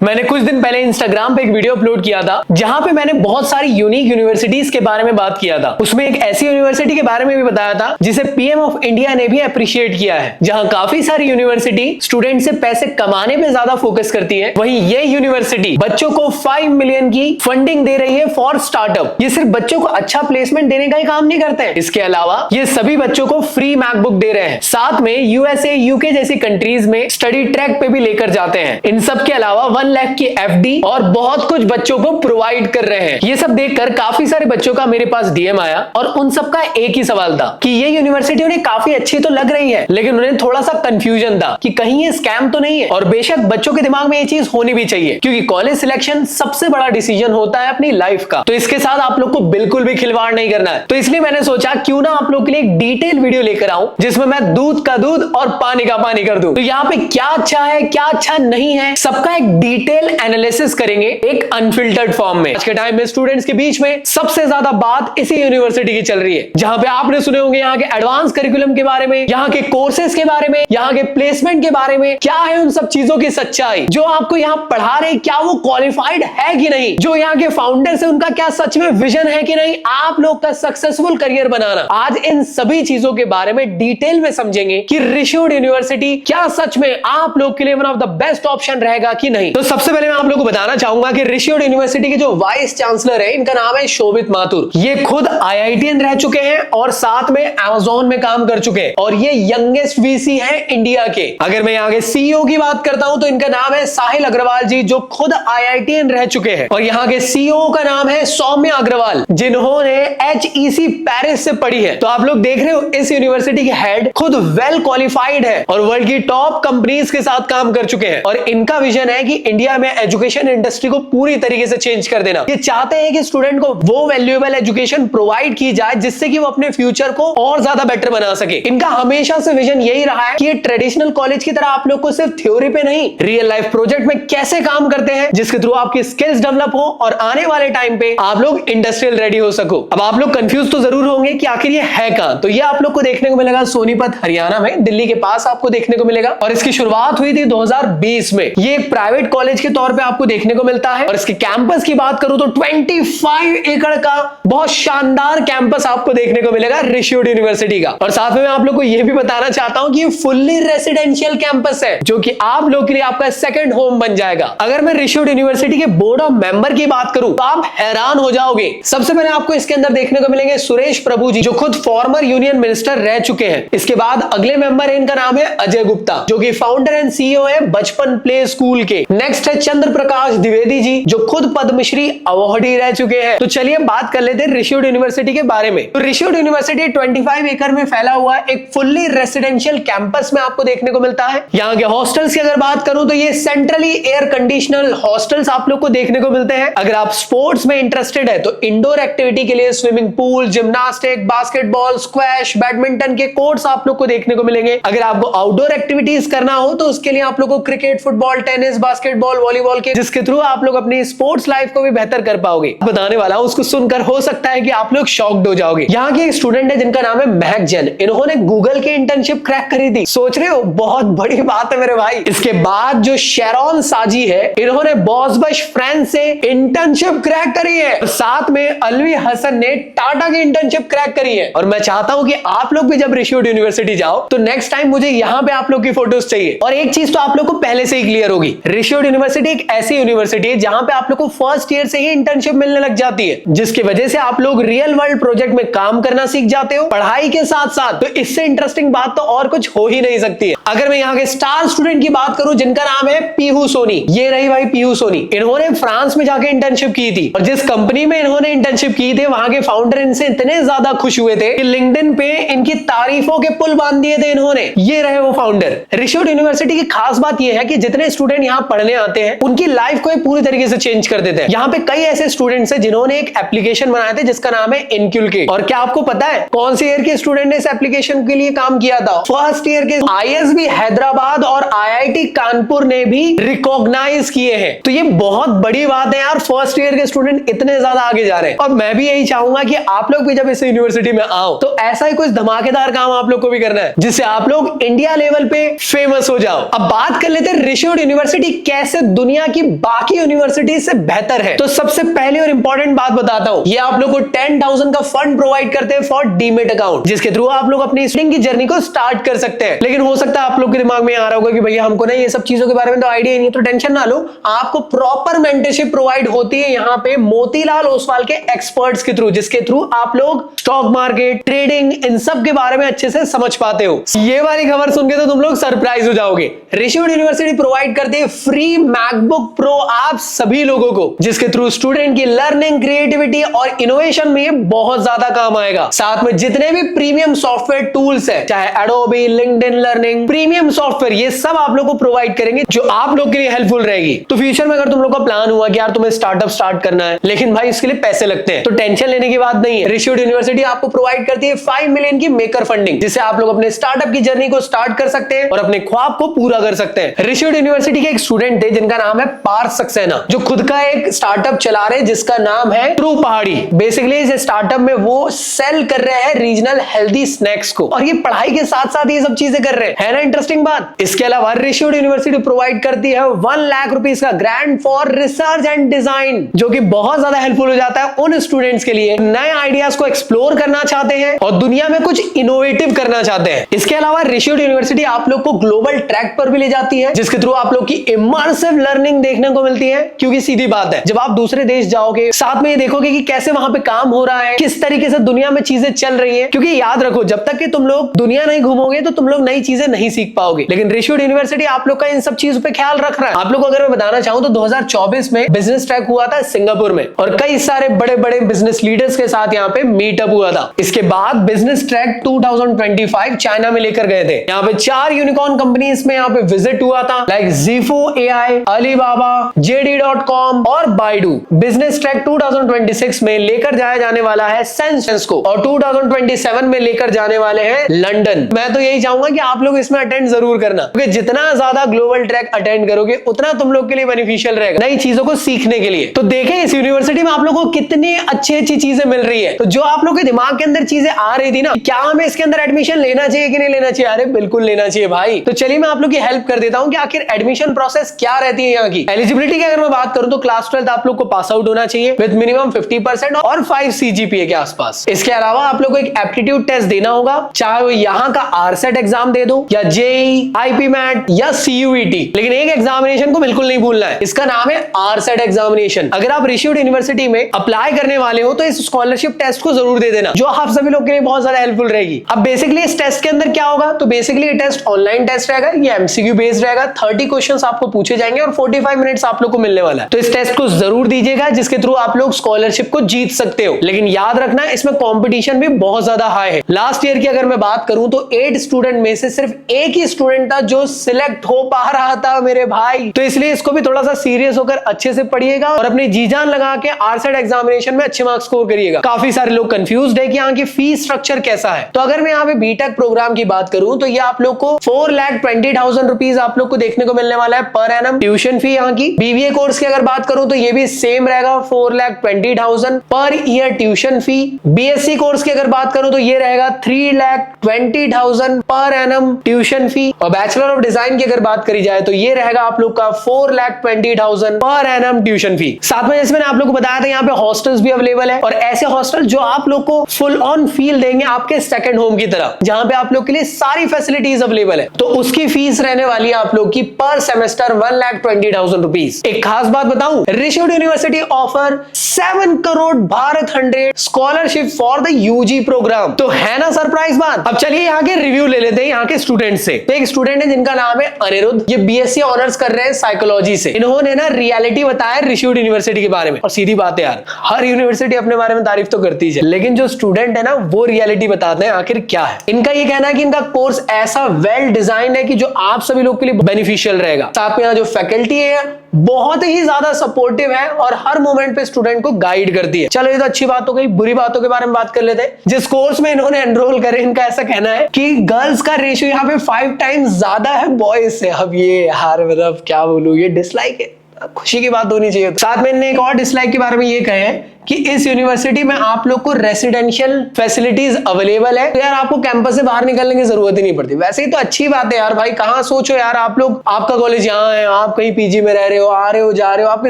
मैंने कुछ दिन पहले इंस्टाग्राम पे एक वीडियो अपलोड किया था जहां पे मैंने बहुत सारी यूनिक यूनिवर्सिटीज के बारे में बात किया था। उसमें एक ऐसी यूनिवर्सिटी के बारे में भी बताया था जिसे पीएम ऑफ इंडिया ने भी अप्रिशिएट किया है, जहां काफी सारी यूनिवर्सिटी स्टूडेंट से पैसे कमाने पे ज्यादा फोकस करती है। वहीं ये यूनिवर्सिटी बच्चों को 5 मिलियन की फंडिंग दे रही है फॉर स्टार्टअप। ये सिर्फ बच्चों को अच्छा प्लेसमेंट देने का ही काम नहीं करते हैं, इसके अलावा ये सभी बच्चों को फ्री मैकबुक दे रहे हैं। साथ में यूएसए, यूके जैसी कंट्रीज में स्टडी ट्रैक पे भी लेकर जाते हैं। इन सब के अलावा 1 लाख की एफडी और बहुत कुछ बच्चों को प्रोवाइड कर रहे हैं। ये सब देखकर काफी सारे बच्चों का मेरे पास डीएम आया और उन सब का एक ही सवाल था कि ये यूनिवर्सिटी उन्हें काफी अच्छी तो लग रही है, लेकिन उन्हें थोड़ा सा कंफ्यूजन था कि कहीं ये स्कैम तो नहीं है। और बेशक बच्चों के दिमाग में ये चीज होनी भी चाहिए, क्योंकि कॉलेज सिलेक्शन सबसे बड़ा डिसीजन होता है अपनी लाइफ का। तो इसके साथ आप लोग को बिल्कुल भी खिलवाड़ नहीं करना है। तो इसलिए मैंने सोचा क्यों ना आप लोग के लिए एक डिटेल वीडियो लेकर आऊं जिसमें मैं दूध का दूध और पानी का पानी कर दूं। तो यहाँ पे क्या अच्छा है, क्या अच्छा नहीं है, सबका एक डिटेल एनालिसिस करेंगे एक अनफिल्टर्ड फॉर्म में। आज के टाइम में स्टूडेंट्स के बीच में सबसे ज्यादा बात इसी यूनिवर्सिटी की चल रही है, जहां पे आपने सुने होंगे यहाँ के एडवांस करिकुलम के बारे में, यहाँ के कोर्सेज के बारे में, यहाँ के प्लेसमेंट के बारे में। क्या है उन सब चीजों की सच्चाई? जो आपको यहाँ पढ़ा रहे क्या वो क्वालिफाइड है कि नहीं? जो यहाँ के फाउंडर्स है उनका क्या सच में विजन है कि नहीं आप लोग का सक्सेसफुल करियर बनाना? आज इन सभी चीजों के बारे में डिटेल में समझेंगे कि रिशोड यूनिवर्सिटी क्या सच में आप लोग के लिए one of the best option रहेगा कि नहीं। तो सबसे पहले मैं आप लोग को बताना चाहूंगा कि रिशोड यूनिवर्सिटी के जो वाइस चांसलर है, इनका नाम है शोभित माथुर। ये खुद आईआईटीएन रह चुके हैं और साथ में अमेज़न में काम कर चुके हैं और ये यंगेस्ट वीसी है इंडिया के। अगर मैं यहाँ के सीईओ की बात करता हूं तो इनका नाम है साहिल अग्रवाल जी, जो खुद आईआईटीएन रह चुके हैं। और यहाँ के सीईओ का नाम है सौम्या अग्रवाल, जिन्होंने एचईसी पेरिस से पढ़ी है। तो आप लोग देख रहे हो इस यूनिवर्सिटी के हेड खुद वेल क्वालिफाइड है और वर्ल्ड की टॉप कंपनीज के साथ काम कर चुके हैं। और इनका विजन है कि इंडिया में एजुकेशन इंडस्ट्री को पूरी तरीके से चेंज कर देना। ये चाहते हैं कि स्टूडेंट को वो वैल्यूएबल एजुकेशन प्रोवाइड की जाए जिससे कि वो अपने फ्यूचर को और ज्यादा बेटर बना सके। इनका हमेशा से विजन यही रहा है कि ये ट्रेडिशनल कॉलेज की तरह आप लोग को सिर्फ थ्योरी पे नहीं, रियल लाइफ प्रोजेक्ट में कैसे काम करते हैं जिसके थ्रू आपकी स्किल्स डेवलप हो और आने वाले टाइम पे आप लोग इंडस्ट्रियल रेडी हो सको। अब आप लोग कंफ्यूज तो जरूर होंगे कि आखिर ये है कहां। तो ये आप लोग को देखने को मिलेगा सोनीपत हरियाणा में, दिल्ली के पास आपको देखने को मिलेगा। और इसकी शुरुआत हुई थी 2020 में। ये एक प्राइवेट कॉलेज के तौर पे आपको देखने को मिलता है। और इसके कैंपस की बात करूं तो 25 एकड़ का बहुत शानदार कैंपस आपको देखने को मिलेगा रिशोड यूनिवर्सिटी का। और साथ में मैं आप लोग को यह भी बताना चाहता हूं कि ये फुल्ली रेसिडेंशियल कैंपस है, जो कि आप लोग के लिए आपका सेकंड होम बन जाएगा। अगर मैं रिशोड यूनिवर्सिटी के बोर्ड ऑफ मेंबर की बात करूं तो आप हैरान हो जाओगे। सबसे पहले आपको इसके अंदर देखने को मिलेंगे सुरेश प्रभु जी, जो खुद फॉर्मर यूनियन मिनिस्टर रह चुके हैं। इसके बाद अगले मेंबर है, इनका नाम है अजय गुप्ता, जो कि फाउंडर एंड सीईओ है बचपन प्ले स्कूल के। नेक्स्ट है चंद्र प्रकाश द्विवेदी जी, जो खुद पद्मश्री अवार्डी रह चुके हैं। तो चलिए बात कर लेते हैं रिशोड यूनिवर्सिटी के बारे में। तो रिशोड यूनिवर्सिटी 25 एकड़ में फैला हुआ एक फुल्ली रेसिडेंशियल कैंपस में आपको देखने को मिलता है। यहाँ के हॉस्टल्स की अगर बात करूं तो ये सेंट्रली एयर कंडीशनल हॉस्टल्स आप लोग को देखने को मिलते हैं। अगर आप स्पोर्ट्स में इंटरेस्टेड है तो इंडोर एक्टिविटी के लिए swimming pool, gymnastic, basketball, squash, badminton के कोर्ट्स आप लोग को देखने को मिलेंगे। अगर आपको आउटडोर एक्टिविटीज करना हो तो उसके लिए आप लोग को cricket, football, tennis, basketball, volleyball के, जिसके थ्रू आप लोग अपनी स्पोर्ट्स लाइफ को भी बेहतर कर पाओगे। बताने वाला हूं, उसको सुनकर हो सकता है कि आप लोग शॉक्ड हो जाओगे। यहाँ के एक स्टूडेंट है जिनका नाम है महक जैन। इन्होंने गूगल की इंटर्नशिप क्रैक करी थी। सोच रहे हो, बहुत बड़ी बात है मेरे भाई। इसके बाद जो शेरॉन साजी है, इन्होंने बॉसबश फ्रांस से इंटर्नशिप क्रैक करी है। और साथ में अलवी हसन ने टाटा की इंटर्नशिप क्रैक करी है। और मैं चाहता हूं कि आप लोग भी जब रिशोड यूनिवर्सिटी जाओ तो नेक्स्ट टाइम मुझे यहाँ पे आप लोग की फोटोज चाहिए। और एक चीज तो आप लोग को पहले से ही क्लियर होगी, रिशोड यूनिवर्सिटी एक ऐसी यूनिवर्सिटी है जहां पे आप लोग को फर्स्ट ईयर से ही इंटर्नशिप मिलने लग जाती है, जिसकी वजह से आप लोग रियल वर्ल्ड प्रोजेक्ट में काम करना सीख जाते हो पढ़ाई के साथ साथ। तो इससे इंटरेस्टिंग बात तो और कुछ हो ही नहीं सकती है। अगर मैं यहाँ के स्टार स्टूडेंट की बात करूं जिनका नाम है पीहू सोनी, ये रही भाई पीहू सोनी। इन्होंने फ्रांस में जाके इंटर्नशिप की थी और जिस कंपनी में इन्होंने इंटर्नशिप की थी वहां के फाउंडर इनसे इतने ज्यादा खुश हुए थे कि लिंक्डइन पे इनकी तारीफों के पुल बांध दिए थे इन्होंने। ये रहे वो फाउंडर। रिशोड यूनिवर्सिटी की खास बात यह है कि जितने स्टूडेंट यहाँ पढ़ने आते हैं उनकी लाइफ को पूरी तरीके से चेंज कर देते हैं। यहाँ पे कई ऐसे स्टूडेंट्स हैं जिन्होंने एक एप्लीकेशन बनाए थे जिसका नाम है इनक्यूलकेट। और क्या आपको पता है कौन से ईयर के स्टूडेंट ने इस एप्लीकेशन के लिए काम किया था? फर्स्ट ईयर के आईएएस भी यूनिवर्सिटी हैदराबाद और आईआईटी कानपुर ने भी रिकॉग्नाइज किए हैं। तो ये बहुत बड़ी बात है यार, फर्स्ट ईयर के स्टूडेंट इतने ज्यादा आगे जा रहे हैं। और मैं भी यही चाहूंगा कि आप लोग भी जब इस यूनिवर्सिटी में आओ तो ऐसा ही कुछ धमाकेदार काम आप लोग को भी करना है, जिससे आप लोग इंडिया लेवल पे फेमस हो जाओ। अब बात कर लेते हैं रिशोड यूनिवर्सिटी कैसे दुनिया की बाकी यूनिवर्सिटी से बेहतर है। तो सबसे पहले और इंपॉर्टेंट बात बताता हूं, ये आप लोग को 10,000 का फंड प्रोवाइड करते हैं फॉर डीमेट अकाउंट, जिसके थ्रू आप लोग अपनी स्टूडेंट की जर्नी को स्टार्ट कर सकते हैं। लेकिन हो सकता है आप लोग के दिमाग में आ रहा होगा कि भैया हमको ना ये सब चीजों के बारे में तो आइडिया नहीं है, तो टेंशन ना लो, आपको प्रॉपर मेंटरशिप प्रोवाइड होती है यहाँ पे मोतीलाल ओसवाल के एक्सपर्ट्स के थ्रू, जिसके थ्रू आप लोग स्टॉक मार्केट, ट्रेडिंग, इन सब के बारे में अच्छे से समझ पाते हो। ये वाली खबर सुन के तो तुम लोग सरप्राइज हो जाओगे। रिशोड यूनिवर्सिटी प्रोवाइड करती है फ्री मैकबुक प्रो आप सभी लोगों को, जिसके थ्रू स्टूडेंट की लर्निंग, क्रिएटिविटी और इनोवेशन में बहुत ज्यादा काम आएगा। साथ में जितने भी प्रीमियम सॉफ्टवेयर टूल्स है, चाहे Adobe, LinkedIn learning, premium software, ये सब आप लोग को प्रोवाइड करेंगे, जो आप लोग के लिए हेल्पफुल रहेगी। तो फ्यूचर में अगर तुम लोग का प्लान हुआ कि यार तुम्हें स्टार्टअप स्टार्ट करना है, लेकिन भाई इसके लिए पैसे लगते हैं, तो टेंशन लेने की बात नहीं है। रिशोड यूनिवर्सिटी आपको प्रोवाइड करती है 5 मिलियन की मेकर फंडिंग, जिससे आप लोग अपने स्टार्टअप की जर्नी को स्टार्ट कर सकते हैं और अपने ख्वाब को पूरा कर सकते हैं। रिशोड यूनिवर्सिटी के एक स्टूडेंट थे जिनका नाम है पार्थ सक्सेना, जो खुद का एक स्टार्टअप चला रहे हैं जिसका नाम है ट्रू पहाड़ी। बेसिकली इस स्टार्टअप में वो सेल कर रहे हैं रीजनल हेल्दी स्नैक्स को, और ये पढ़ाई के साथ साथ ये सब चीजें कर रहे हैं, है ना इंटरेस्टिंग बात। इसके अलावा रिशोड यूनिवर्सिटी प्रोवाइड करती है 1 लाख रुपीस का grant for research and design, जो कि बहुत ज्यादा हेल्पफुल हो जाता है उन स्टूडेंट्स के लिए नए आइडियाज को एक्सप्लोर करना चाहते हैं और दुनिया में कुछ इनोवेटिव करना चाहते हैं। इसके अलावा रिशोड यूनिवर्सिटी आप लोग को ग्लोबल ट्रैक पर भी ले जाती है, जिसके थ्रू आप लोग की इमर्सिव लर्निंग देखने को मिलती है। क्योंकि सीधी बात है, जब आप दूसरे देश जाओगे, साथ में ये देखोगे कि कैसे वहां पे काम हो रहा है, किस तरीके से दुनिया में चीजें चल रही है। क्योंकि याद रखो, जब तक कि तुम लोग दुनिया नहीं घूमोगे तो तुम लोग नई चीजें नहीं सीख पाओगे। लेकिन रिशोड यूनिवर्सिटी आप लोग का इन सब चीजों पे ख्याल रख रहा है। आप लोग को अगर मैं बताना चाहूं तो 2024 में बिजनेस ट्रैक हुआ था सिंगापुर में, और कई सारे बड़े बड़े बिजनेस लीडर्स के साथ यहाँ पे मीटअप हुआ था। इसके बाद बिजनेस ट्रैक 2025 चाइना में लेकर गए थे। यहाँ पे 4 यूनिकॉर्न कंपनीज में यहाँ पे विजिट हुआ था, लाइक ज़ीफू AI, अलीबाबा, JD.com और बाइडू। बिजनेस ट्रैक 2026 में लेकर जाया जाने वाला है सेंसेस को, और 2027 में लेकर जाने वाले हैं लंदन। मैं तो यही चाहूंगा कि आप लोग इसमें अटेंड जरूर करना, क्योंकि जितना ज्यादा ग्लोबल ट्रैक अटेंड करोगे उतना तुम लोग के लिए बेनिफिशियल रहेगा नई चीजों को सीखने के लिए। तो देखें इस यूनिवर्सिटी में आप लोगों को कितनी अच्छी चीजें मिल रही है। तो जो आप लोग के दिमाग के अंदर चीजें आ रही थी ना, क्या हमें इसके अंदर एडमिशन लेना चाहिए कि नहीं लेना चाहिए, अरे बिल्कुल लेना चाहिए भाई। तो चलिए मैं आप लोग की हेल्प कर देता हूं कि आखिर एडमिशन प्रोसेस क्या रहती है यहाँ की। एलिजिबिलिटी की अगर मैं बात करूं तो क्लास 12 आप लोग को पास आउट होना चाहिए विद मिनिमम 50% और 5 CGPA के आसपास। इसके अलावा आप लोग को एक एप्टीट्यूड टेस्ट देना होगा, चाहे वो यहाँ का RSET एग्जाम दे दो या JEE, IP MAT या CUET। लेकिन एक एग्जामिनेशन को बिल्कुल नहीं भूलना है, इसका नाम है RSET एग्जामिनेशन। अगर आप रिशोड यूनिवर्सिटी में अप्लाई करने वाले हो तो इस स्कॉलरशिप टेस्ट को जरूर दे देना, जो आप सभी लोग के लिए बहुत ज्यादा हेल्पफुल रहेगी। अब बेसिकली इस टेस्ट के अंदर क्या होगा, तो बेसिकली ये टेस्ट ऑनलाइन टेस्ट रहेगा, ये MCQ बेस्ड रहेगा। 30 क्वेश्चंस आपको पूछे जाएंगे और 45 मिनट्स आप लोग को मिलने वाला है। तो इस टेस्ट को जरूर दीजिएगा, जिसके थ्रू आप लोग स्कॉलरशिप को जीत सकते हो। लेकिन याद रखना इसमें कंपटीशन भी बहुत ज्यादा हाई है। लास्ट ईयर की अगर मैं बात करूं तो 8 स्टूडेंट में से सिर्फ एक ही स्टूडेंट था जो सिलेक्ट हो पा रहा था मेरे भाई। तो इसलिए इसको भी थोड़ा सा सीरियस होकर अच्छे से पढ़िएगा और अपनी जी जान लगा के RSET एग्जामिनेशन में अच्छे मार्क्स स्कोर करिएगा। काफी सारे लोग कंफ्यूज्ड है कि यहाँ की फीस स्ट्रक्चर कैसा है। तो अगर मैं यहाँ पे बीटेक प्रोग्राम की बात करूं तो ये आप लोग को 4,20,000 रुपीज आप लोग को देखने को मिलने वाला है पर एनम ट्यूशन फी। यहाँ की BBA कोर्स की अगर बात करूं तो ये भी सेम रहेगा, 4,20,000 per year tuition fee. BSc course की अगर बात करूं तो ये रहेगा 3,20,000 पर एनम ट्यूशन फी। और बैचलर ऑफ डिजाइन की अगर बात करी जाए तो ये रहेगा आप लोग का 4,20,000 पर एनम ट्यूशन फी। साथ में जैसे मैंने आप लोग को बताया था यहाँ पे हॉस्टल्स भी अवेलेबल है, और ऐसे हॉस्टल जो आप लोग को फुल ऑन फील देंगे आपके सेकंड होम की तरह, जहां पे आप लोग के लिए सारी फैसिलिटीज अवेलेबल है। तो उसकी फीस रहने वाली है आप लोग की पर सेमेस्टर 1,20,000 रुपीज। एक खास बात बताऊं, Rishihood university offer 7 crore Bharat 100 scholarship for the UG program. तो है ना सरप्राइज बात। अब चलिए यहाँ के रिव्यू ले लेते हैं यहाँ के स्टूडेंट से। तो एक स्टूडेंट है जिनका नाम है अनिरुद्ध, ये BSc ऑनर्स कर रहे हैं साइकोलॉजी से। इन्होंने ना रियलिटी बताया रिशोड यूनिवर्सिटी के बारे में, और सीधी बात है यार, हर यूनिवर्सिटी अपने बारे में तारीफ तो करती है, लेकिन जो स्टूडेंट है ना वो रियलिटी बताते हैं आखिर क्या है। इनका ये कहना है कि इनका कोर्स ऐसा वेल डिजाइन है कि जो आप सभी लोग के लिए बेनिफिशियल रहेगा। साथ में यहाँ जो फैकल्टी है बहुत ही ज्यादा सपोर्टिव है और हर मोमेंट पे स्टूडेंट को गाइड करती है। चलो ये तो अच्छी बात हो गई, बुरी बातों के बारे में बात कर लेते हैं। जिस कोर्स में इन्होंने एनरोल करे, इनका ऐसा कहना है कि गर्ल्स का रेशियो यहाँ पे 5 टाइम्स ज्यादा है बॉयज से। अब ये यार मतलब क्या बोलूं, ये डिसलाइक है, खुशी की बात होनी चाहिए। साथ में इन्होंने एक और डिसलाइक के बारे में ये कहे हैं कि इस यूनिवर्सिटी में आप लोग को रेसिडेंशियल फैसिलिटीज अवेलेबल है, तो यार आपको कैंपस से बाहर निकलने की जरूरत ही नहीं पड़ती। वैसे ही तो अच्छी बात है यार भाई, कहां सोचो यार आप लोग, आपका कॉलेज यहाँ है, आप कहीं पीजी में रह रहे हो, आ रहे हो जा रहे हो, आपकी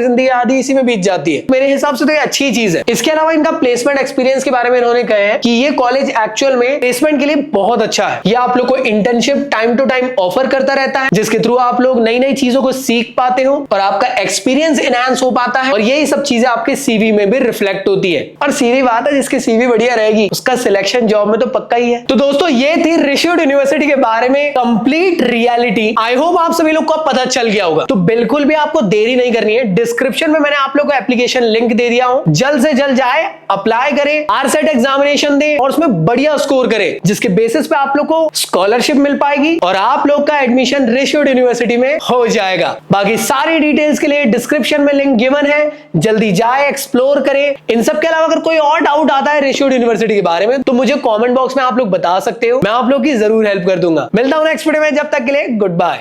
जिंदगी आधी इसी में बीत जाती है। मेरे हिसाब से तो ये अच्छी चीज है। इसके अलावा इनका प्लेसमेंट एक्सपीरियंस के बारे में इन्होंने कहा है कि ये कॉलेज एक्चुअल में प्लेसमेंट के लिए बहुत अच्छा है। ये आप लोग को internship time to time offer करता रहता है, जिसके थ्रू आप लोग नई नई चीजों को सीख पाते हो और आपका एक्सपीरियंस एनहांस हो पाता है, और यही सब चीजें आपके सीवी में भी रिफ्लेक्ट होती है। और सीधी बात है, जिसकी सीवी बढ़िया रहेगी उसका सिलेक्शन जॉब में तो पक्का ही है। तो दोस्तों ये थी रिश्यूड यूनिवर्सिटी के बारे में कंप्लीट रियलिटी। आई होप आप सभी लोग को पता चल गया होगा। तो बिल्कुल भी आपको देरी नहीं करनी है, डिस्क्रिप्शन में मैंने आप लोग को एप्लीकेशन लिंक दे दिया हूं। जल्द से जल्द जाए, अप्लाई करें, आरसेट एग्जामिनेशन दें और उसमें बढ़िया स्कोर करें, जिसके बेसिस पे आप लोग को स्कॉलरशिप मिल पाएगी और आप लोग का एडमिशन रिश्यूड यूनिवर्सिटी में हो जाएगा। बाकी सारी डिटेल्स के लिए डिस्क्रिप्शन में लिंक गिवन है, जल्दी जाए, एक्सप्लोर करें। इन सब के अलावा अगर कोई और डाउट आता है रिश्यूड यूनिवर्सिटी के बारे में तो मुझे कमेंट बॉक्स में आप लोग बता सकते हो, मैं आप लोग की जरूर हेल्प कर दूंगा। मिलता हूं नेक्स्ट वीडियो में, जब तक के लिए गुड बाय।